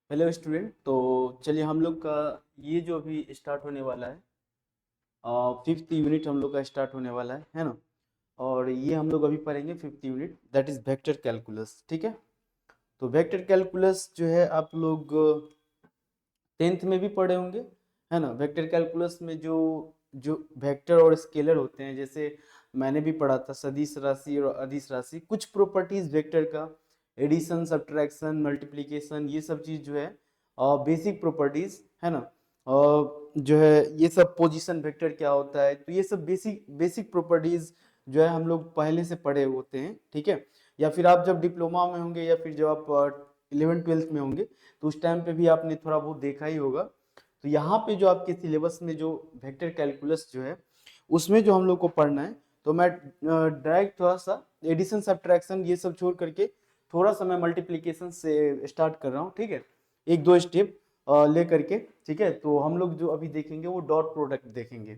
Hello student. तो चलिए हम लोग का ये जो अभी स्टार्ट होने वाला है, फिफ्थ यूनिट हम लोग का स्टार्ट होने वाला है ना। और ये हम लोग अभी पढ़ेंगे fifth unit, that is vector calculus. ठीक है। तो वेक्टर कैलकुलस जो है आप लोग टेंथ में भी पढ़े होंगे, है ना। वेक्टर कैलकुलस में जो जो वेक्टर और स्केलर होते हैं, जैसे मैंने भी पढ़ा था सदिश राशि और अदिश राशि, कुछ प्रॉपर्टीज वेक्टर का, एडिशन, सब्ट्रैक्शन, मल्टीप्लिकेशन, ये सब चीज जो है बेसिक प्रॉपर्टीज, है ना। जो है ये सब पोजीशन वेक्टर क्या होता है, तो ये सब बेसिक बेसिक प्रॉपर्टीज जो है हम लोग पहले से पढ़े होते हैं। ठीक है। या फिर आप जब डिप्लोमा में होंगे या फिर जब आप 11th 12th में होंगे तो उस टाइम पे भी आपने थोड़ा बहुत देखा ही होगा। तो यहाँ पे जो आपके सिलेबस में जो वेक्टर कैलकुलस जो है उसमें जो हम लोग को पढ़ना है, तो मैं डायरेक्ट थोड़ा सा एडिशन सब्ट्रैक्शन ये सब छोड़ करके थोड़ा सा मैं मल्टीप्लिकेशन से स्टार्ट कर रहा हूँ। ठीक है। एक दो स्टेप ले करके। ठीक है। तो हम लोग जो अभी देखेंगे वो डॉट प्रोडक्ट देखेंगे।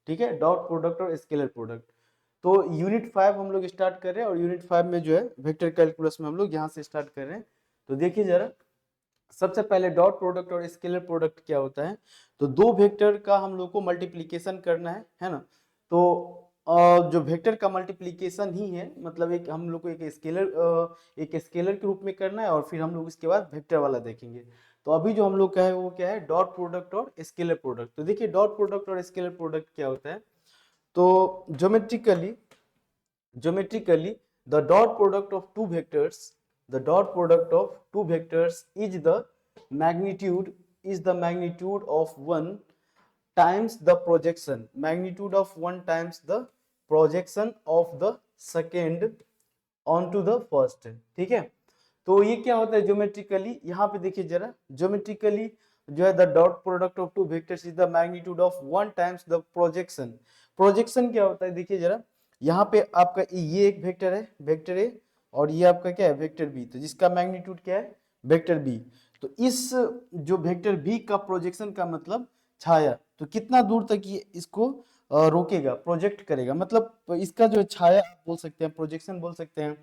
ठीक है। डॉट प्रोडक्ट और स्केलर प्रोडक्ट। तो यूनिट 5 हम लोग स्टार्ट कर रहे हैं और यूनिट 5 में जो है वेक्टर कैलकुलस में हम लोग यहाँ से स्टार्ट कर रहे हैं। तो देखिए जरा, सबसे पहले डॉट प्रोडक्ट और स्केलर प्रोडक्ट क्या होता है। तो दो वेक्टर का हम लोग को मल्टीप्लिकेशन करना है ना। तो जो वेक्टर का मल्टीप्लिकेशन ही है, मतलब एक हम लोग को एक स्केलर के रूप में करना है और फिर हम लोग इसके बाद वेक्टर वाला देखेंगे। तो अभी जो हम लोग का है वो क्या है, डॉट प्रोडक्ट और स्केलर प्रोडक्ट। तो देखिए डॉट प्रोडक्ट और स्केलर प्रोडक्ट क्या होता है। तो geometrically Geometrically, the dot product of two vectors, the dot product of two vectors is the magnitude of one times the projection, magnitude of one times the projection of the second onto the first। ठीक है। तो ये क्या होता है geometrically, यहाँ पे देखिए जरा, ज्योमेट्रिकली जो है the dot product of two vectors is the magnitude of one times the projection. Projection क्या होता है, देखिए जरा, यहाँ पे आपका ये एक वेक्टर है, वेक्टर ए, और ये आपका क्या है, वेक्टर बी। तो जिसका मैग्नीट्यूड क्या है, वेक्टर बी। तो इस जो वेक्टर बी का प्रोजेक्शन का मतलब छाया, तो कितना दूर तक ये इसको रोकेगा, प्रोजेक्ट करेगा, मतलब इसका जो छाया आप बोल सकते हैं, प्रोजेक्शन बोल सकते हैं।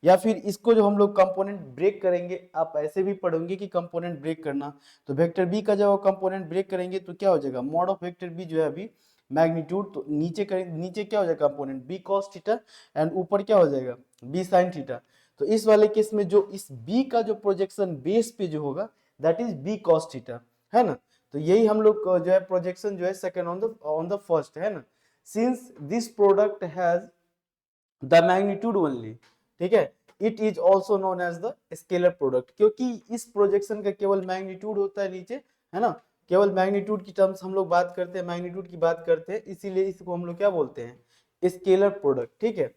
या फिर इसको जो हम लोग कंपोनेंट ब्रेक करेंगे, आप ऐसे भी पढ़ोगे कि कंपोनेंट ब्रेक करना। तो वेक्टर बी का जब कंपोनेंट ब्रेक करेंगे तो क्या हो जाएगा, मॉड ऑफ वेक्टर बी जो है अभी मैग्नीट्यूड, तो नीचे करेंगे, नीचे क्या हो जाएगा component B cos theta, and ऊपर क्या हो जाएगा बी साइन थीटा। तो इस वाले केस में जो इस बी का जो प्रोजेक्शन बेस पे जो होगा that is B cos theta, है ना। तो यही हम लोग जो है प्रोजेक्शन जो है सेकंड ऑन द फर्स्ट, है ना। Since this product has the magnitude only, ठीक है, it is also known as the scalar product, क्योंकि इस प्रोजेक्शन का केवल मैग्नीट्यूड होता है नीचे, है ना। केवल मैग्नीट्यूड की टर्म्स हम लोग बात करते हैं, मैग्नीट्यूड की बात करते हैं, इसीलिए इसको हम लोग क्या बोलते हैं, स्केलर प्रोडक्ट। ठीक है।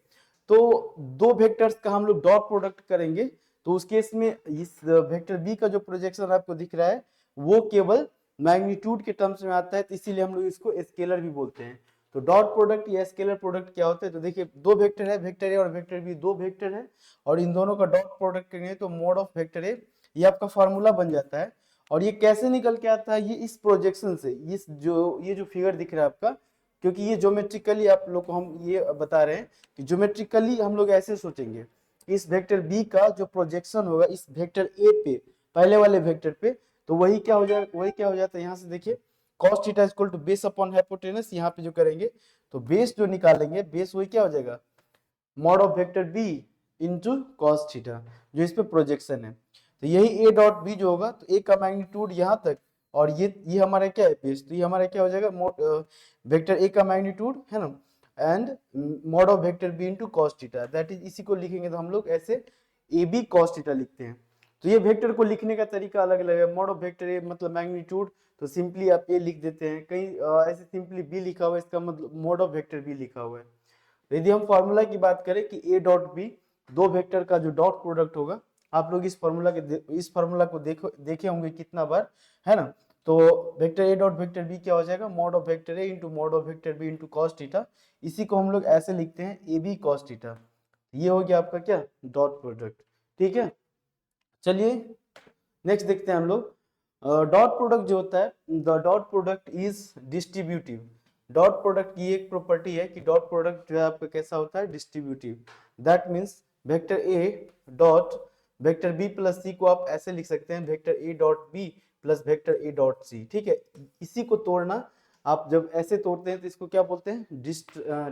तो दो वेक्टर्स का हम लोग डॉट प्रोडक्ट करेंगे, तो उस केस में इस वेक्टर बी का जो प्रोजेक्शन आपको दिख रहा है वो केवल मैग्नीट्यूड के टर्म्स में आता है, तो इसीलिए हम लोग इसको स्केलर भी बोलते हैं। तो डॉट प्रोडक्ट या स्केलर प्रोडक्ट क्या होता है, तो देखिए दो वेक्टर है, वेक्टर ए और वेक्टर बी, दो वेक्टर है, और इन दोनों का डॉट प्रोडक्ट करेंगे तो मोड ऑफ वेक्टर ए, ये आपका फार्मूला बन जाता है। और ये कैसे निकल के आता है, ये इस प्रोजेक्शन से, इस जो ये जो फिगर दिख रहा है आपका, क्योंकि ये ज्योमेट्रिकली आप लोग को हम ये बता रहे हैं कि ज्योमेट्रिकली हम लोग ऐसे सोचेंगे कि इस वेक्टर बी का जो प्रोजेक्शन होगा इस वेक्टर ए पे, पहले वाले वेक्टर पे, तो वही क्या हो जाता है, यहाँ से देखिए cos theta equal to base upon hypotenuse, यहाँ पे जो करेंगे तो बेस जो निकालेंगे, बेस वही क्या हो जाएगा, mod of vector B into cos theta, जो इस पे प्रोजेक्शन है। तो यही ए डॉट बी जो होगा, तो ए का मैग्नीट्यूड यहाँ तक, और ये हमारा क्या है बेस, तो ये हमारा क्या हो जाएगा, वेक्टर ए का मैग्नीट्यूड, है ना, and mod of vector B into cos theta, that is, इसी को लिखेंगे तो हम लोग ऐसे ए बी कॉस थीटा लिखते हैं। तो ये वेक्टर को लिखने का तरीका अलग अलग है, मॉड ऑफ वेक्टर ए मतलब मैग्नीट्यूड, तो सिंपली आप ए लिख देते हैं, कहीं ऐसे सिंपली बी लिखा हुआ है, इसका मतलब मॉड ऑफ वेक्टर बी लिखा हुआ है। तो यदि हम फॉर्मूला की बात करें कि ए डॉट बी, दो वेक्टर का जो डॉट प्रोडक्ट होगा, आप लोग इस फॉर्मूला को देखे होंगे कितना बार, है ना। तो vector A dot vector B क्या हो जाएगा, mod of vector A into mod of vector B into cos theta, इसी को हम लोग ऐसे लिखते हैं ए बी कॉस थीटा। ये हो गया आपका क्या, डॉट प्रोडक्ट। ठीक है। चलिए नेक्स्ट देखते हैं हम लोग। डॉट प्रोडक्ट जो होता है, the dot product is distributive. Dot product की एक प्रॉपर्टी है कि डॉट प्रोडक्ट जो है आपका कैसा होता है, distributive. That means vector A dot vector B plus C को आप ऐसे लिख सकते हैं, vector A dot B plus vector A dot C. ठीक है, इसी को तोड़ना, आप जब ऐसे तोड़ते हैं तो इसको क्या बोलते हैं,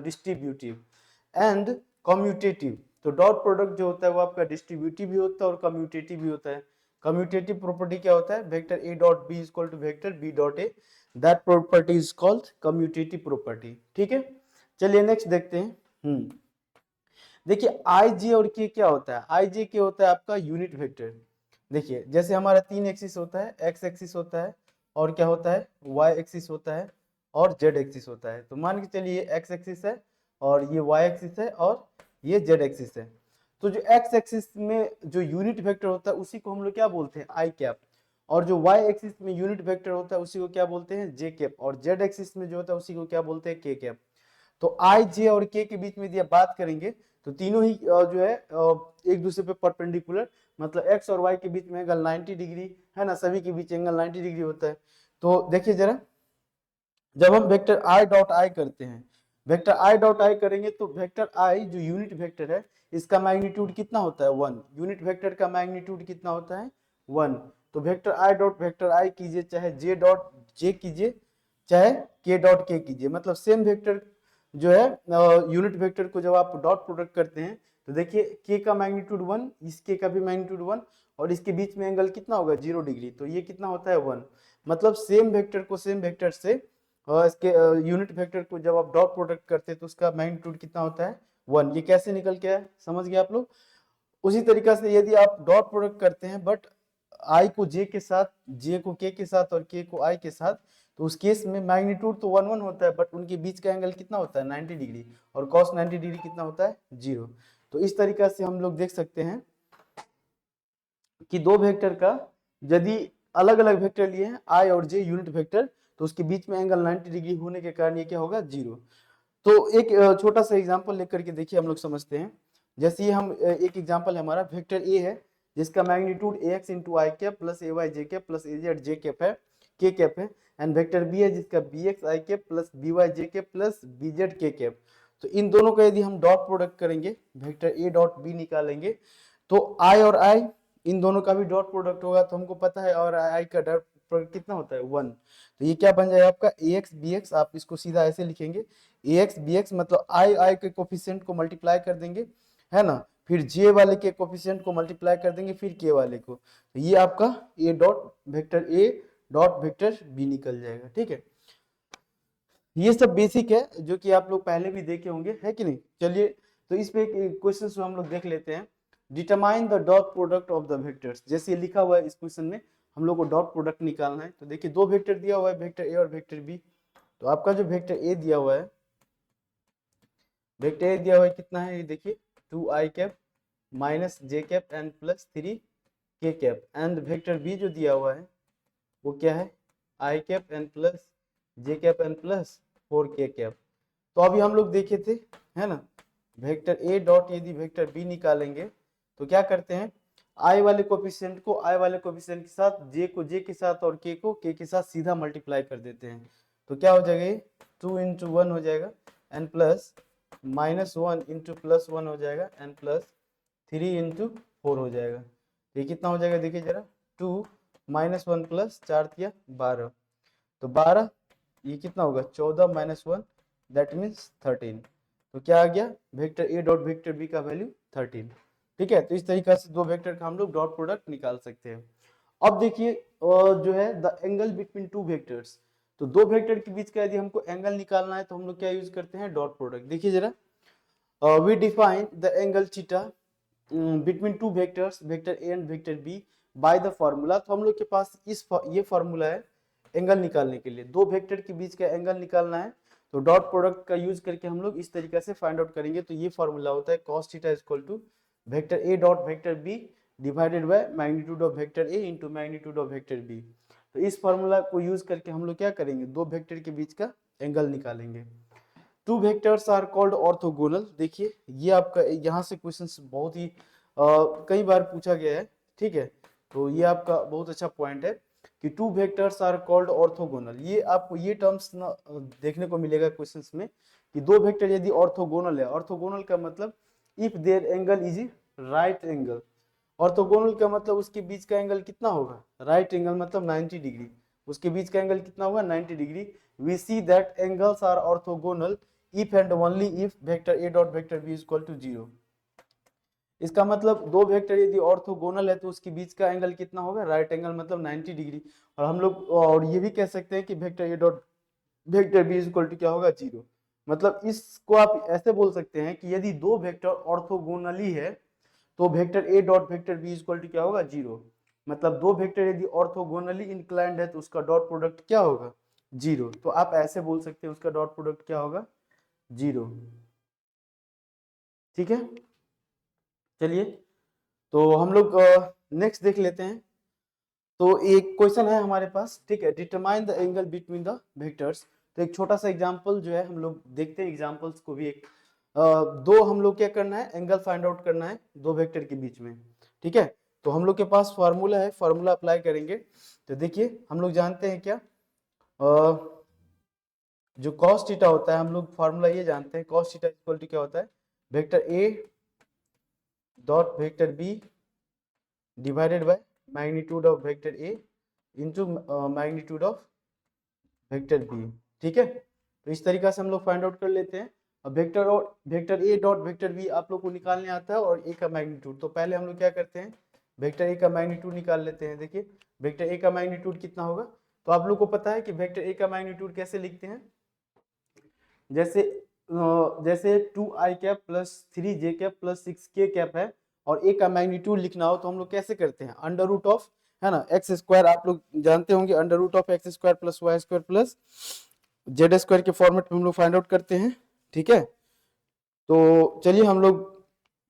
डिस्ट्रीब्यूटिव एंड कम्यूटेटिव। तो डॉट प्रोडक्ट जो होता है वो आपका डिस्ट्रीब्यूटिव भी होता है और कम्यूटेटिव भी होता है। कम्यूटेटिव प्रॉपर्टी क्या होता है, vector A dot B is equal to vector B dot A, that property is called commutative property. ठीक है, चलिए नेक्स्ट देखते हैं। देखिए आई जे और के क्या होता है, आई जे के होता है आपका यूनिट वेक्टर। देखिए जैसे हमारा 3 एक्सिस होता है, एक्स एक्सिस होता है और क्या होता है, वाई एक्सिस होता है और जेड एक्सिस होता है। तो मान के चलिए एक्स एक्सिस है और ये वाई एक्सिस है और ये जेड एक्सिस है। तो जो एक्स एक्सिस में जो यूनिट वेक्टर होता है उसी को हम लोग क्या बोलते हैं, आई कैप, और जो वाई एक्सिस में यूनिट वेक्टर होता है उसी को क्या बोलते हैं, जे कैप, और जेड एक्सिस में जो होता है उसी को क्या बोलते हैं, के कैप। तो आई जे और के के बीच में यदि आप बात करेंगे तो तीनों ही जो है एक दूसरे पे परपेंडिकुलर, मतलब एक्स और वाई के बीच में एंगल 90 डिग्री है ना, सभी के बीच एंगल 90 डिग्री होता है। तो देखिए जरा, जब हम वेक्टर आई डॉट आई करते हैं, वेक्टर आई डॉट आई करेंगे तो वेक्टर आई जो यूनिट वेक्टर है इसका मैग्नीट्यूड कितना होता है, 1। यूनिट वेक्टर का मैग्नीट्यूड कितना होता है, 1। तो वेक्टर आई डॉट वेक्टर आई कीजिए, चाहे जे डॉट जे कीजिए, चाहे के डॉट के कीजिए, मतलब सेम वेक्टर जो है यूनिट वेक्टर को जब आप डॉट प्रोडक्ट करते हैं तो देखिए के का मैग्नीट्यूड 1, इस के का भी मैग्नीट्यूड 1, और इसके बीच में एंगल कितना होगा, 0 डिग्री, तो ये कितना होता है, 1। मतलब सेम वेक्टर को सेम वेक्टर से इसके यूनिट वेक्टर को जब आप डॉट प्रोडक्ट करते हैं तो उसका मैग्नीट्यूड कितना होता है, 1। ये कैसे निकल के आया, समझ गए आप लोग। उसी तरीका से यदि आप डॉट प्रोडक्ट करते हैं बट आई को जे के साथ, जे को के साथ और के को आई के साथ, तो उस केस में मैग्नीट्यूड तो 1 1 होता है बट उनके बीच का एंगल कितना होता है, 90 डिग्री, और कॉस 90 डिग्री कितना होता है, 0। तो इस तरीका से हम लोग देख सकते हैं कि दो वेक्टर का यदि अलग अलग वेक्टर लिए हैं आई और जे यूनिट वेक्टर, तो उसके बीच में एंगल 90 डिग्री होने के कारण ये क्या होगा, 0। तो एक छोटा सा एग्जांपल लेकर के देखिए हम लोग समझते हैं। जैसे ये हम एक एग्जांपल है हमारा, वेक्टर ए है जिसका magnitude A x into i cap plus A y j cap plus A z j cap है, के कैप है। एंड वेक्टर बी है जिसका B x i cap plus B y j cap plus B z k cap. तो इन दोनों का यदि हम डॉट प्रोडक्ट करेंगे, वेक्टर ए डॉट बी निकालेंगे, तो आई और आई इन दोनों का भी डॉट प्रोडक्ट होगा, तो हमको पता है और आई का डॉट प्रोडक्ट कितना होता है, 1। तो ये क्या बन जाएगा आपका ए एक्स बी एक्स, आप इसको सीधा ऐसे लिखेंगे, ए एक्स बी एक्स मतलब आई आई के कोफिशिएंट को मल्टीप्लाई कर देंगे, है ना, फिर जे वाले के कोफिशिएंट को मल्टीप्लाई कर देंगे, फिर के वाले को, तो ये आपका A dot vector A dot vector B निकल जाएगा। ठीक है, ये सब बेसिक है जो कि आप लोग पहले भी देखे होंगे, है कि नहीं। चलिए तो इस पे क्वेश्चन हम लोग देख लेते हैं। Determine the dot product of the vectors, जैसे लिखा हुआ है इस क्वेश्चन में हम लोग को डॉट प्रोडक्ट निकालना है। तो देखिए दो वेक्टर दिया हुआ है, वेक्टर ए और वेक्टर बी। तो आपका जो वेक्टर ए दिया हुआ है, वेक्टर ए दिया हुआ है कितना है, ये देखिए 2 i cap minus j cap and plus 3 k cap. And vector B जो दिया हुआ है वो क्या है, आई cap N plus j cap N plus 4 के कैप। तो अभी हम लोग देखे थे, है ना, वेक्टर ए डॉट यदि वेक्टर बी निकालेंगे तो क्या करते हैं, आई वाले कोफिशिएंट को आई वाले कोफिशिएंट के साथ, जे को जे के साथ और के को के साथ सीधा मल्टीप्लाई कर देते हैं। तो क्या हो जाएगा, 2 इंटू 1 हो जाएगा n plus minus 1 into plus 1 हो जाएगा एन प्लस 3 इंटू 4 हो जाएगा। ये कितना हो जाएगा, देखिए जरा, 2 माइनस 1 प्लस 4 किया 12, तो 12, ये कितना होगा 14 माइनस 1 दैट मीन्स 13। तो क्या आ गया, vector A dot vector B का वैल्यू 13। ठीक है, तो इस तरीके से दो वेक्टर का हम लोग डॉट प्रोडक्ट निकाल सकते हैं। अब देखिए जो है the angle between two vectors, तो दो वेक्टर के बीच का यदि हमको एंगल निकालना है तो हम लोग क्या यूज करते हैं, डॉट प्रोडक्ट। देखिए जरा, we define the angle theta between two vectors vector A and vector B by the formula. तो हम लोग के पास ये फॉर्मूला है एंगल निकालने के लिए, दो वेक्टर के बीच का एंगल निकालना है तो डॉट प्रोडक्ट का यूज करके हम लोग इस तरीके से फाइंड आउट करेंगे। तो ये फॉर्मूला होता है cos theta is equal to vector A dot vector B divided by magnitude of vector A into magnitude of vector B. तो इस फॉर्मूला को यूज करके हम लोग क्या करेंगे, दो वेक्टर के बीच का एंगल निकालेंगे। Two vectors are called orthogonal. देखिए ये आपका यहाँ से क्वेश्चंस बहुत ही कई बार पूछा गया है, ठीक है, तो ये आपका बहुत अच्छा पॉइंट है कि two vectors are called orthogonal. ये आपको ये टर्म्स ना देखने को मिलेगा क्वेश्चंस में कि दो वेक्टर यदि ऑर्थोगोनल है, ऑर्थोगोनल का मतलब if their angle is right angle, orthogonal का मतलब उसके बीच का एंगल कितना होगा, राइट एंगल मतलब 90 डिग्री, उसके बीच का एंगल कितना होगा 90 degree. We see that angles are orthogonal if and only if vector A dot vector B is equal to 0। इसका मतलब दो वेक्टर यदि ऑर्थोगोनल है तो उसके बीच का एंगल कितना होगा, राइट एंगल मतलब 90 डिग्री। और हम लोग और ये भी कह सकते हैं कि vector A dot vector B is equal to क्या होगा, 0। मतलब इसको आप ऐसे बोल सकते हैं कि यदि दो वेक्टर ऑर्थोगोनली है तो vector A dot vector B is equal to क्या होगा, 0। मतलब दो वेक्टर यदि ऑर्थोगोनली इंक्लाइंड है तो उसका डॉट प्रोडक्ट क्या होगा, 0। तो आप ऐसे बोल सकते हैं उसका डॉट प्रोडक्ट क्या होगा, 0। ठीक है, चलिए तो हम लोग नेक्स्ट देख लेते हैं। तो एक क्वेश्चन है हमारे पास, ठीक है, determine the angle between the vectors. तो एक छोटा सा एग्जांपल जो है हम लोग देखते हैं, एग्जांपल्स को भी एक दो हम लोग क्या करना है, एंगल फाइंड आउट करना है दो वेक्टर के बीच में। ठीक है, तो हम लोग के पास फार्मूला है, फार्मूला अप्लाई करेंगे। तो देखिए हम लोग जानते हैं क्या, जो cos थीटा होता है, हम लोग फार्मूला ये जानते हैं, cos थीटा इक्वल टू क्या होता है, vector A dot vector B divided by magnitude of vector A into magnitude of vector B. ठीक है, तो इस तरीका से हम लोग फाइंड आउट कर लेते हैं। अब vector A dot vector B आप लोग को निकालने आता है और ए का मैग्नीट्यूड। तो पहले हम लोग क्या करते हैं, वेक्टर ए का मैग्नीट्यूड निकाल लेते हैं। देखिए वेक्टर ए का मैग्नीट्यूड कितना होगा, तो आप लोग को पता है कि वेक्टर ए का मैग्नीट्यूड कैसे लिखते हैं, जैसे जैसे 2i cap plus 3j cap plus 6k cap है और ए का मैग्नीट्यूड लिखना हो तो हम लोग कैसे करते हैं, अंडर रूट ऑफ, है ना, एक्स स्क्वायर, आप लोग जानते होंगे, under root of x square plus y square plus z square के फॉर्मेट में हम लोग फाइंड आउट करते हैं। ठीक है, तो चलिए हम लोग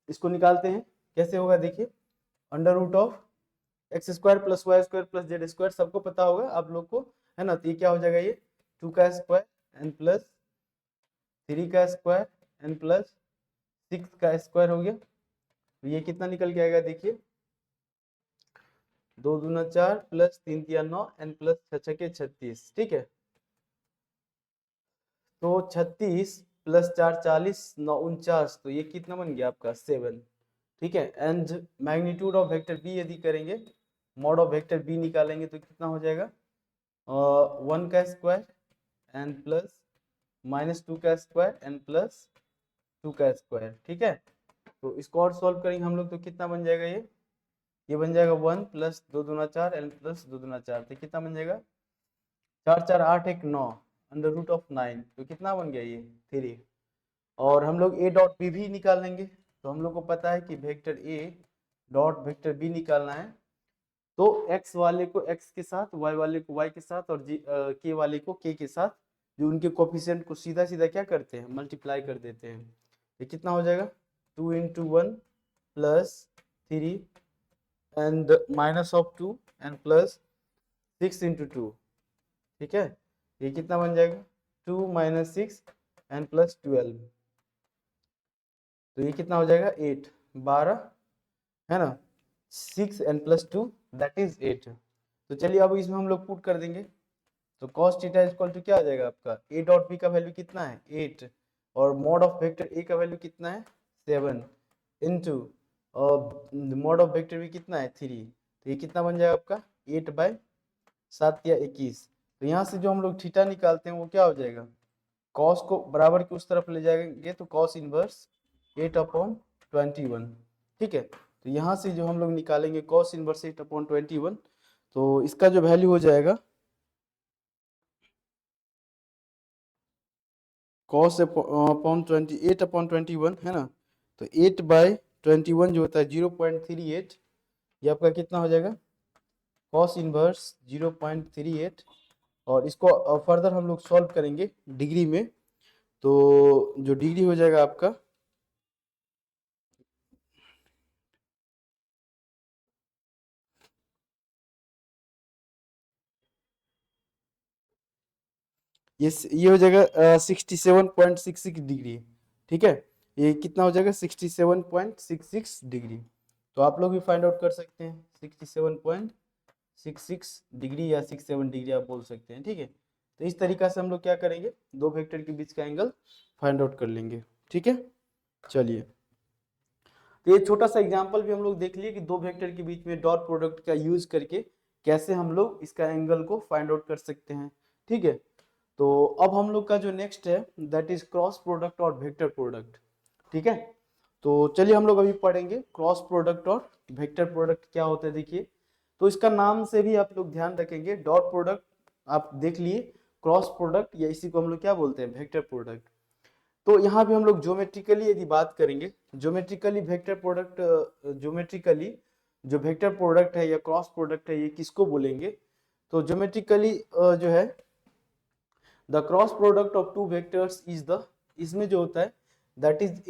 इसको निकालते हैं, कैसे होगा देखिए, under root of x square plus y square plus z square सबको पता होगा आप लोग को, है ना। तो ये क्या हो जाएगा, ये 2 का स्क्वायर एन प्लस 3 का स्क्वायर एन प्लस 6 का स्क्वायर हो गया। तो ये कितना निकल के आएगा, देखिए 2 दूना 4 प्लस 3 तिया 9 एन प्लस 6 छके 36। ठीक है, तो 36 प्लस 4 40 9 49, तो ये कितना बन गया आपका 7। ठीक है, and magnitude of vector B यदि करेंगे, मॉड ऑफ वेक्टर बी निकालेंगे तो कितना हो जाएगा, 1 का स्क्वायर एन प्लस माइनस 2 का स्क्वायर एन प्लस 2 का स्क्वायर। ठीक है, तो इसको और सॉल्व करेंगे हम लोग तो कितना बन जाएगा, ये बन जाएगा 1 प्लस 2 दूना 4 एन प्लस 2 दूना 4, तो कितना बन जाएगा 4 4 8 1 9 अंडर रूट ऑफ 9, तो कितना बन गया ये 3। और हम लोग ए डॉट बी भी निकालेंगे, तो हम लोग को पता है कि vector A dot vector B निकालना है, तो x वाले को x के साथ, y वाले को y के साथ और k वाले को k के साथ, जो उनके कोफिशिएंट को सीधा सीधा क्या करते हैं, मल्टीप्लाई कर देते हैं। ये कितना हो जाएगा 2 into 1 plus 3 and minus of 2 and plus 6 into 2। ठीक है, ये कितना बन जाएगा 2 माइनस 6 एंड प्लस 12, तो ये कितना हो जाएगा 8 12, है ना, 6 एंड प्लस 2 दैट इज 8। तो चलिए अब इसमें हम लोग पुट कर देंगे, तो cos थीटा इक्वल टू क्या आ जाएगा आपका, a डॉट बी का वैल्यू कितना है 8 और मॉड ऑफ वेक्टर a का वैल्यू कितना है 7 into mod of vector b कितना है 3, तो ये कितना बन जाएगा आपका 8 बाय 7 या 21। तो यहाँ से जो हम लोग थीटा निकालते हैं वो क्या हो जाएगा, cos को बराबर की उस तरफ ले जाएंगे तो cos इनवर्स 8/21। ठीक है, तो यहाँ से जो हम लोग निकालेंगे cos इनवर्स 8/21, तो इसका जो वैल्यू हो जाएगा cos अपॉन 8/21, है ना, तो 8/21 जो होता है 0.38, ये आपका कितना हो जाएगा cos इनवर्स 0.38। और इसको फर्दर हम लोग सॉल्व करेंगे डिग्री में, तो जो डिग्री हो जाएगा आपका, ये हो जाएगा 67.66 डिग्री। ठीक है, ये कितना हो जाएगा 67.66 डिग्री। तो आप लोग भी फाइंड आउट कर सकते हैं 67.66 डिग्री या 67 डिग्री आप बोल सकते हैं। ठीक है, तो इस तरीका से हम लोग क्या करेंगे, दो वेक्टर के बीच का एंगल फाइंड आउट कर लेंगे। ठीक है, चलिए, तो ये छोटा सा एग्जांपल भी हम लोग देख लिए कि दो वेक्टर के बीच में डॉट प्रोडक्ट का यूज करके कैसे हम लोग इसका एंगल को फाइंड आउट कर सकते हैं। ठीक है, तो अब हम लोग का जो नेक्स्ट है दैट इज क्रॉस प्रोडक्ट और वेक्टर प्रोडक्ट। ठीक है, तो चलिए हम लोग अभी पढ़ेंगे क्रॉस प्रोडक्ट और वेक्टर प्रोडक्ट क्या होता है। देखिए, तो इसका नाम से भी आप लोग ध्यान रखेंगे, डॉट प्रोडक्ट आप देख लिए, क्रॉस प्रोडक्ट या इसी को हम लोग क्या बोलते हैं, वेक्टर प्रोडक्ट। तो यहाँ भी हम लोग ज्योमेट्रिकली यदि बात करेंगे, ज्योमेट्रिकली वेक्टर प्रोडक्ट, ज्योमेट्रिकली जो वेक्टर प्रोडक्ट है या क्रॉस प्रोडक्ट है ये किसको बोलेंगे, तो ज्योमेट्रिकली जो है the cross product of two vectors is the, इसमें जो होता है that is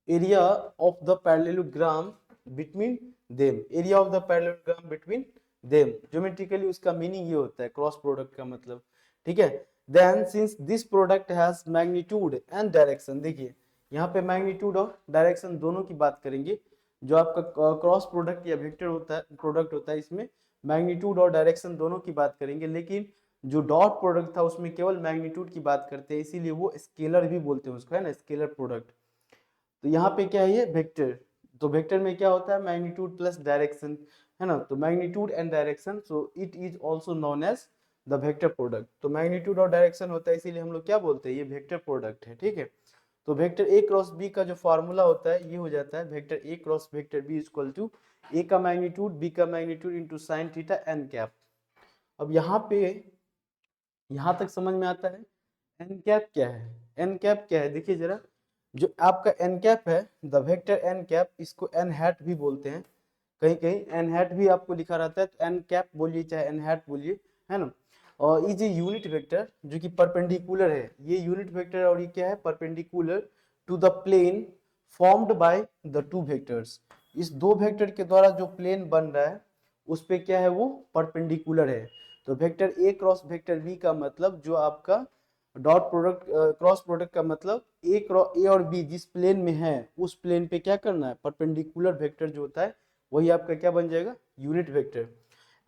area of the parallelogram between them, area of the parallelogram between them, geometrically उसका मीनिंग ये होता है क्रॉस प्रोडक्ट का मतलब। ठीक है, then since this product has magnitude and direction, देखिए यहाँ पे मैग्नीट्यूड और डायरेक्शन दोनों की बात करेंगे। जो आपका क्रॉस प्रोडक्ट या वेक्टर होता है, प्रोडक्ट होता है, इसमें मैग्नीट्यूड और डायरेक्शन दोनों की बात करेंगे, लेकिन जो डॉट प्रोडक्ट था उसमें केवल मैग्नीट्यूड की बात करते हैं, इसीलिए वो स्केलर भी बोलते हैं उसको, है ना, स्केलर प्रोडक्ट। तो यहाँ पे क्या है ये वेक्टर, तो वेक्टर में क्या होता है मैग्नीट्यूड प्लस डायरेक्शन, है ना, तो magnitude and direction, so it is also known as the vector product. तो मैग्नीट्यूड और डायरेक्शन होता है इसीलिए हम लोग क्या बोलते हैं, ये वेक्टर प्रोडक्ट है। ठीक है, तो वेक्टर ए क्रॉस बी का जो फॉर्मूला होता है ये हो जाता है vector A cross vector B equal to A का मैग्नीट्यूड बी का magnitude into sine theta N cap. अब यहाँ पे यहाँ तक समझ में आता है एन कैप क्या है, एन कैप क्या है, देखिए जरा, जो आपका एन कैप है द वेक्टर एन कैप, इसको एन हैट भी बोलते हैं, कहीं कहीं एन हैट भी आपको लिखा रहता है, तो एन कैप बोलिए चाहे एन हैट बोलिए, है ना। और ये जो यूनिट वेक्टर जो कि परपेंडिकुलर है, ये यूनिट वेक्टर और ये क्या है perpendicular to the plane formed by the two vectors, इस दो वेक्टर के द्वारा जो प्लेन बन रहा है उस पे क्या है वो परपेंडिकुलर है। तो vector A cross vector B का मतलब जो आपका डॉट प्रोडक्ट क्रॉस प्रोडक्ट का मतलब ए और बी जिस प्लेन में है उस प्लेन पे क्या करना है परपेंडिकुलर वेक्टर जो होता है वही आपका क्या बन जाएगा unit vector.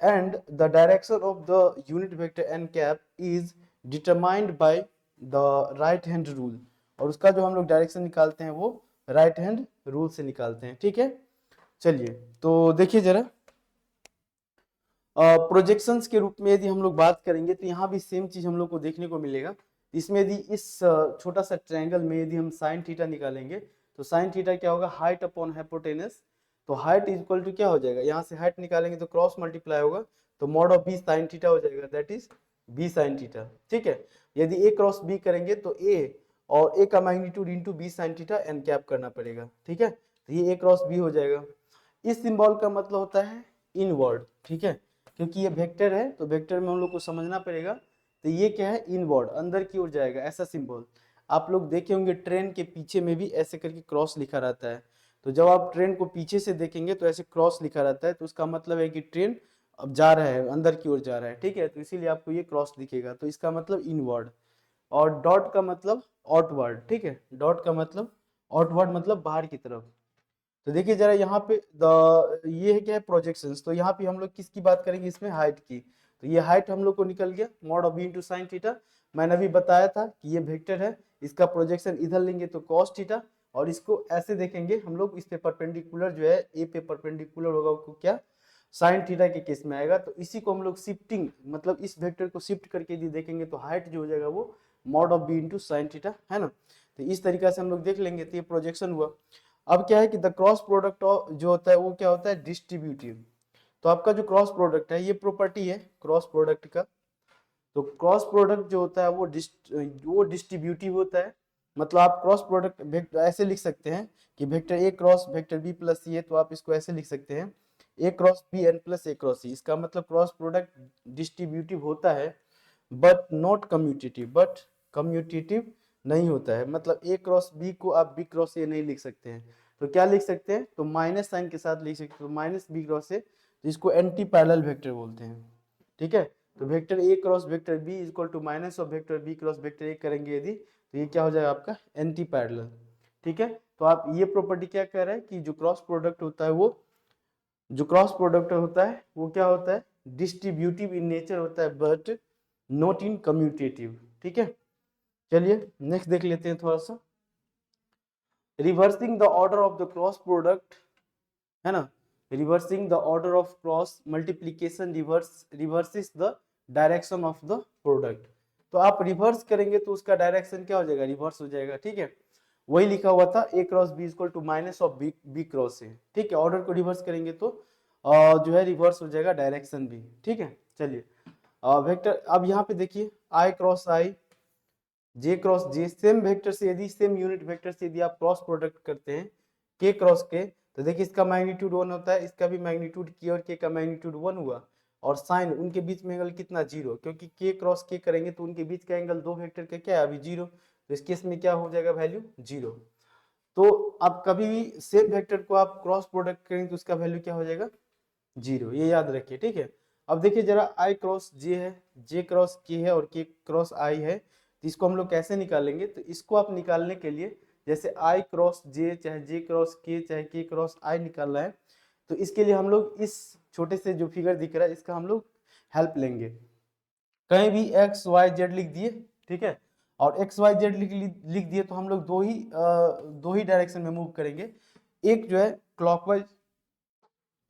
And the direction of the unit vector N cap is determined by the right hand rule, और उसका जो हम लोग डायरेक्शन निकालते हैं वो राइट हैंड रूल से निकालते हैं। ठीक है, चलिए तो देखिए जरा, प्रोजेक्शंस के रूप में यदि हम लोग बात करेंगे तो यहाँ भी सेम चीज हम लोग को देखने को मिलेगा। इसमें यदि इस छोटा सा ट्रायंगल में यदि हम साइन थीटा निकालेंगे तो साइन थीटा क्या होगा हाइट अपॉन हाइपोटेनस, तो हाइट इज इक्वल टू क्या हो जाएगा, यहाँ से हाइट निकालेंगे तो क्रॉस मल्टीप्लाई होगा, तो mod of B sine theta हो जाएगा, that is B sine theta. ठीक है, यदि ए क्रॉस बी करेंगे तो ए और ए का magnitude into B sine theta N cap करना पड़ेगा। ठीक है, तो ये ए क्रॉस बी हो जाएगा। इस सिंबल का मतलब होता है इनवर्ड। ठीक है, क्योंकि ये वेक्टर है तो वेक्टर में हम लोग को समझना पड़ेगा, तो ये क्या है इनवर्ड, अंदर की ओर जाएगा ऐसा सिंबल। आप लोग देखे होंगे ट्रेन के पीछे में भी ऐसे करके क्रॉस लिखा रहता है, तो जब आप ट्रेन को पीछे से देखेंगे तो ऐसे क्रॉस लिखा रहता है, तो उसका मतलब है कि ट्रेन अब जा रहा है, अंदर की ओर जा रहा है। ठीक है, तो इसीलिए आपको ये क्रॉस दिखेगा, तो इसका मतलब इनवर्ड। और डॉट का मतलब आउटवर्ड। ठीक है, डॉट का मतलब आउटवर्ड मतलब बाहर की तरफ। तो देखिए जरा यहाँ पे ये है क्या है प्रोजेक्शंस, तो यहाँ पे हम लोग किसकी बात करेंगे इसमें हाइट की, तो ये हाइट हम लोग को निकल गया mod of B into sine theta. मैंने अभी बताया था कि ये वेक्टर है, इसका प्रोजेक्शन इधर लेंगे तो कॉस थीटा, और इसको ऐसे देखेंगे हम लोग इस पे परपेंडिकुलर जो है ए पे परपेंडिकुलर होगा उसको क्या साइन थीटा के केस में आएगा। तो इसी को हम लोग शिफ्टिंग मतलब इस वेक्टर को शिफ्ट करके यदि देखेंगे तो हाइट जो हो जाएगा वो mod of B into sine theta, है ना। तो इस तरीका से हम लोग देख लेंगे, तो ये प्रोजेक्शन हुआ। अब क्या है कि द क्रॉस प्रोडक्ट जो होता है वो क्या होता है डिस्ट्रीब्यूटिव। तो आपका जो क्रॉस प्रोडक्ट है ये प्रॉपर्टी है क्रॉस प्रोडक्ट का, तो क्रॉस प्रोडक्ट जो होता है वो डिस्ट्रीब्यूटिव होता है। मतलब आप क्रॉस प्रोडक्ट ऐसे लिख सकते हैं कि vector A cross vector B plus C है, तो आप इसको ऐसे लिख सकते हैं A cross B and plus A cross C. इसका मतलब क्रॉस प्रोडक्ट डिस्ट्रीब्यूटिव होता है but not commutative, but commutative नहीं होता है। मतलब ए क्रॉस बी को आप बी क्रॉस ए नहीं लिख सकते हैं, तो क्या लिख सकते हैं, तो माइनस साइन के साथ लिख सकते हैं, तो माइनस बी क्रॉस ए, तो इसको एंटी पैरेलल वेक्टर बोलते हैं। ठीक है, तो vector A cross vector B equal to minus of vector B cross vector A करेंगे यदि, तो ये क्या हो जाएगा आपका एंटी पैरेलल। ठीक है, तो आप ये प्रॉपर्टी क्या कह रहे हैं कि जो क्रॉस प्रोडक्ट होता है वो क्या होता है डिस्ट्रीब्यूटिव इन नेचर होता है बट नॉट इन कम्यूटेटिव। ठीक है, चलिए नेक्स्ट देख लेते हैं थोड़ा सा। Reversing the order of the cross product, है ना, reversing the order of cross multiplication reverses the direction of the product. तो आप रिवर्स करेंगे तो उसका डायरेक्शन क्या हो जाएगा, रिवर्स हो जाएगा, ठीक है। वही लिखा हुआ था A cross B equal to minus of B cross A, ठीक है। ऑर्डर को रिवर्स करेंगे तो जो है रिवर्स हो जाएगा डायरेक्शन भी, ठीक है। चलिए वेक्टर, अब यहाँ पे देखिए आई क्रॉस आई, जे क्रॉस जे, सेम वेक्टर से यदि सेम यूनिट वेक्टर से यदि आप क्रॉस प्रोडक्ट करते हैं के क्रॉस के, तो देखिए इसका मैग्नीट्यूड 1 होता है, इसका भी मैग्नीट्यूड के और के का मैग्नीट्यूड 1 हुआ, और साइन उनके बीच में एंगल कितना, 0, क्योंकि के क्रॉस के करेंगे तो उनके बीच का एंगल दो वेक्टर का क्या है अभी 0, तो इस केस में क्या हो जाएगा वैल्यू 0। तो आप कभी भी सेम वेक्टर को आप क्रॉस प्रोडक्ट करेंगे तो उसका वैल्यू क्या हो जाएगा 0, ये याद रखिए, ठीक है। अब देखिए जरा आई क्रॉस जे है, जे क्रॉस के है और के क्रॉस आई है, तो इसको हम लोग कैसे निकालेंगे, तो इसको आप निकालने के लिए जैसे आई क्रॉस जे चाहे जे क्रॉस के चाहे के क्रॉस आई निकालना है, तो इसके लिए हम लोग इस छोटे से जो फिगर दिख रहा है इसका हम लोग हेल्प लेंगे। कहीं भी एक्स वाई जेड लिख दिए, ठीक है, और एक्स वाई जेड लिख दिए तो हम लोग दो ही डायरेक्शन में मूव करेंगे। एक जो है क्लॉकवाइज,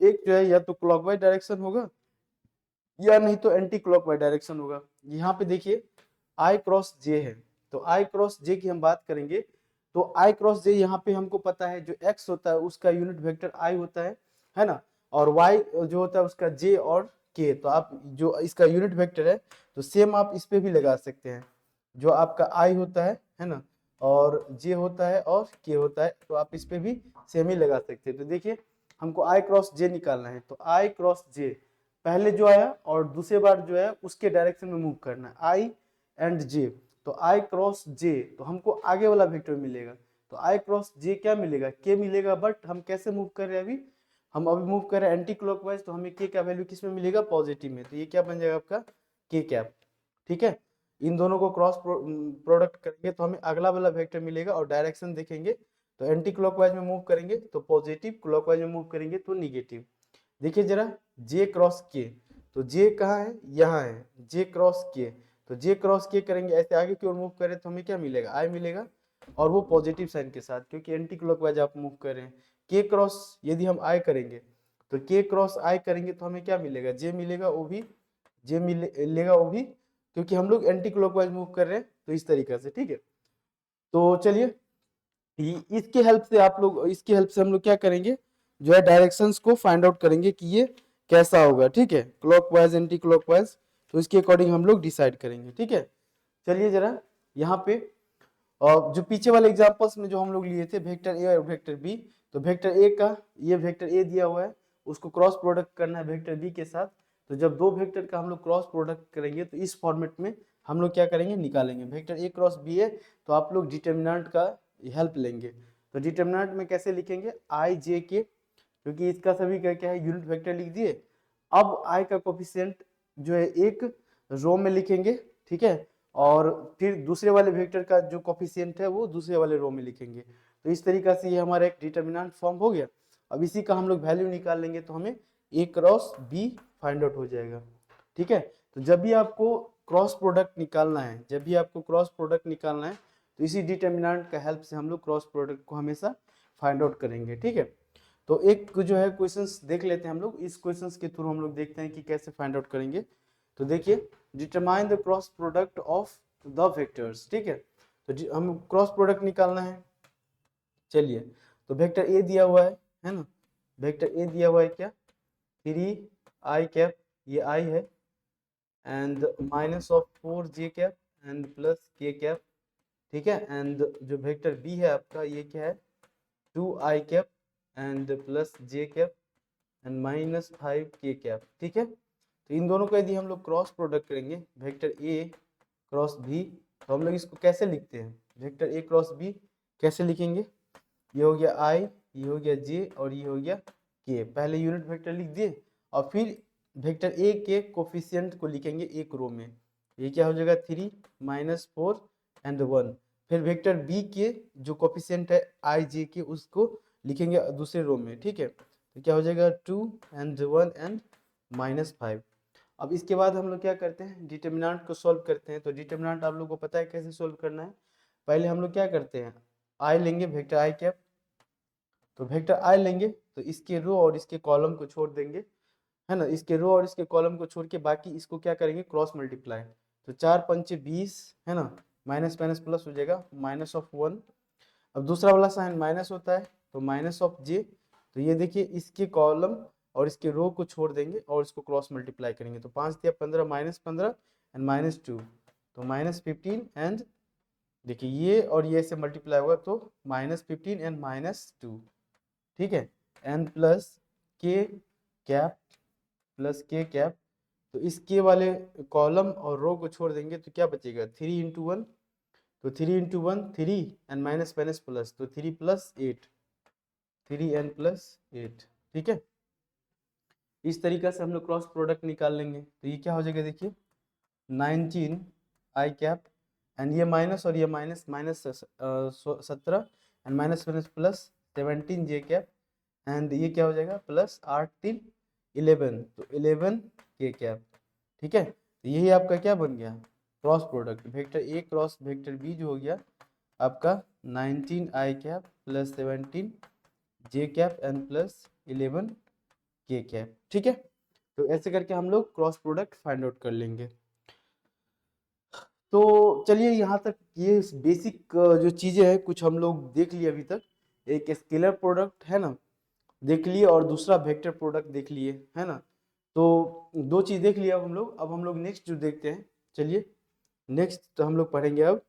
एक जो है या तो क्लॉकवाइज डायरेक्शन होगा या नहीं तो एंटी क्लॉकवाइज डायरेक्शन होगा। यहाँ पे देखिए आई क्रॉस जे है, तो आई क्रॉस जे की हम बात करेंगे, तो आई क्रॉस जे यहाँ पे हमको पता है जो एक्स होता है उसका यूनिट वेक्टर आई होता है ना, और वाई जो होता है उसका जे और के, तो आप जो इसका यूनिट वेक्टर है तो सेम आप इस पे भी लगा सकते हैं, जो आपका आई होता है ना, और जे होता है और के होता है, तो आप इस पे भी सेम ही लगा सकते हैं। तो देखिए हमको आई क्रॉस जे निकालना है, तो आई क्रॉस जे पहले जो आया और दूसरे बार जो है उसके डायरेक्शन में मूव करना है, आई एंड जे, तो आई क्रॉस जे, तो हमको आगे वाला वेक्टर मिलेगा, तो आई क्रॉस जे क्या मिलेगा, के मिलेगा, बट हम कैसे मूव कर रहे हैं अभी, हम अभी मूव कर रहे हैं एंटी क्लॉकवाइज, तो हमें के का वैल्यू किस में मिलेगा, पॉजिटिव में, तो ये क्या बन जाएगा आपका के कैप, ठीक है। इन दोनों को क्रॉस प्रोडक्ट करेंगे तो हमें अगला वाला वेक्टर मिलेगा, और डायरेक्शन देखेंगे तो एंटी क्लॉकवाइज में मूव करेंगे तो पॉजिटिव, क्लॉकवाइज में मूव करेंगे तो निगेटिव। देखिए जरा जे क्रॉस के, तो जे कहाँ है, यहाँ है, जे क्रॉस के, तो जे क्रॉस के करेंगे ऐसे आगे की ओर मूव करें तो हमें क्या मिलेगा, आई मिलेगा, और वो पॉजिटिव साइन के साथ, क्योंकि एंटी क्लॉकवाइज आप मूव कर रहे हैं। के क्रॉस यदि हम आई करेंगे, तो के क्रॉस आई करेंगे तो हमें क्या मिलेगा, जे मिलेगा, वो भी जे मिलेगा वो भी, क्योंकि हम लोग एंटी क्लॉकवाइज मूव कर रहे हैं, तो इस तरीके से, ठीक है। तो चलिए इसके हेल्प से आप लोग, इसकी हेल्प से हम लोग क्या करेंगे, जो है डायरेक्शंस को फाइंड आउट करेंगे कि ये कैसा होगा, ठीक है, क्लॉकवाइज एंटी क्लॉकवाइज, तो इसके अकॉर्डिंग हम लोग डिसाइड करेंगे, ठीक है। चलिए जरा यहाँ पे जो पीछे वाले एग्जांपल्स में जो हम लोग लिए थे वेक्टर ए और वेक्टर बी, तो वेक्टर ए का ये वेक्टर ए दिया हुआ है, उसको क्रॉस प्रोडक्ट करना है वेक्टर बी के साथ, तो जब दो वेक्टर का हम लोग क्रॉस प्रोडक्ट करेंगे तो इस फॉर्मेट में हम लोग क्या करेंगे, निकालेंगे वेक्टर ए क्रॉस बी है, तो आप लोग डिटर्मिनेंट का हेल्प लेंगे, तो डिटर्मिनेंट में कैसे लिखेंगे, आई जे के, क्योंकि इसका सभी का क्या है यूनिट वेक्टर लिख दिए। अब आई का कोफिशिएंट जो है एक रो में लिखेंगे, ठीक है, और फिर दूसरे वाले वेक्टर का जो कोफिशिएंट है वो दूसरे वाले रो में लिखेंगे, तो इस तरीके से ये हमारा एक डिटर्मिनेंट फॉर्म हो गया। अब इसी का हम लोग वैल्यू निकाल लेंगे तो हमें ए क्रॉस बी फाइंड आउट हो जाएगा, ठीक है। तो जब भी आपको क्रॉस प्रोडक्ट निकालना है, जब भी आपको क्रॉस प्रोडक्ट निकालना है तो इसी डिटर्मिनेंट का हेल्प से हम लोग क्रॉस प्रोडक्ट को हमेशा फाइंड आउट करेंगे, ठीक है। तो एक जो है क्वेश्चंस देख लेते हैं हम लोग, इस क्वेश्चंस के थ्रू हम लोग देखते हैं कि कैसे फाइंड आउट करेंगे। तो देखिए determine the cross product of the vectors, ठीक है, तो हम क्रॉस प्रोडक्ट निकालना है। चलिए तो वेक्टर ए दिया हुआ है ना, वेक्टर ए दिया हुआ है क्या, 3 आई कैप, ये आई है, and minus of 4 J cap and plus के कैप, ठीक है, एंड जो वेक्टर बी है आपका ये क्या है, 2 i cap and plus j cap and minus 5 k cap, ठीक है। तो इन दोनों का यदि हम लोग क्रॉस प्रोडक्ट करेंगे वेक्टर ए क्रॉस बी, तो हम लोग इसको कैसे लिखते हैं, वेक्टर ए क्रॉस बी कैसे लिखेंगे, ये हो गया आई, ये हो गया जे और ये हो गया के, पहले यूनिट वेक्टर लिख दिए और फिर वेक्टर ए के कोफिशिएंट को लिखेंगे एक रो में, ये क्या हो जाएगा 3 माइनस 4 एंड 1, फिर वेक्टर बी के जो कोफिशिएंट है आई जे के उसको लिखेंगे दूसरे रो में, ठीक है, तो क्या हो जाएगा 2 एंड 1 एंड माइनस 5। अब इसके बाद हम लोग क्या करते हैं, डिटर्मिनेंट को सॉल्व करते हैं, तो डिटर्मिनेंट आप लोग को पता है कैसे सॉल्व करना है, पहले हम लोग क्या करते हैं, आई लेंगे, वेक्टर आई कैप, तो वेक्टर आई लेंगे तो इसके रो और इसके कॉलम को छोड़ देंगे, है ना, इसके रो और इसके कॉलम को छोड़ के बाकी इसको क्या करेंगे, क्रॉस मल्टीप्लाई। तो 4 पंचे 20, है ना, माइनस माइनस प्लस हो जाएगा, माइनस ऑफ 1। अब दूसरा वाला साइन माइनस होता है तो माइनस ऑफ जे, तो ये देखिए इसके कॉलम और इसके रो को छोड़ देंगे और इसको क्रॉस मल्टीप्लाई करेंगे, तो 5 दिया 15, माइनस 15 एंड माइनस 2, तो माइनस 15 एंड देखिए ये और ये से मल्टीप्लाई होगा तो माइनस 15 एंड माइनस 2, ठीक है, एन प्लस के कैप प्लस के कैप, तो इस के वाले कॉलम और रो को छोड़ देंगे तो क्या बचेगा, 3 इंटू 1, तो 3 into 1 3 and minus minus plus, तो 3 प्लस 8, 3 एन प्लस 8, ठीक है। इस तरीका से हम लोग क्रॉस प्रोडक्ट निकाल लेंगे, तो ये क्या हो जाएगा देखिए 19 आई कैप एंड ये माइनस और ये minus, minus 17 and minus minus plus 17 j cap and ये क्या हो जाएगा प्लस 8 3 11, तो 11 के कैप, ठीक है। तो यही आपका क्या बन गया, cross product vector A cross vector B जो हो गया आपका 19 i cap plus 17 j cap and plus 11 k cap, ठीक है। तो ऐसे करके हम लोग क्रॉस प्रोडक्ट फाइंड आउट कर लेंगे। तो चलिए यहाँ तक ये बेसिक जो चीजें हैं कुछ हम लोग देख लिए अभी तक, एक स्केलर प्रोडक्ट है ना देख लिए और दूसरा वेक्टर प्रोडक्ट देख लिए, है ना। तो दो चीज देख लिया अब हम लोग, अब हम लोग नेक्स्ट जो देखते हैं, चलिए नेक्स्ट तो हम लोग पढ़ेंगे अब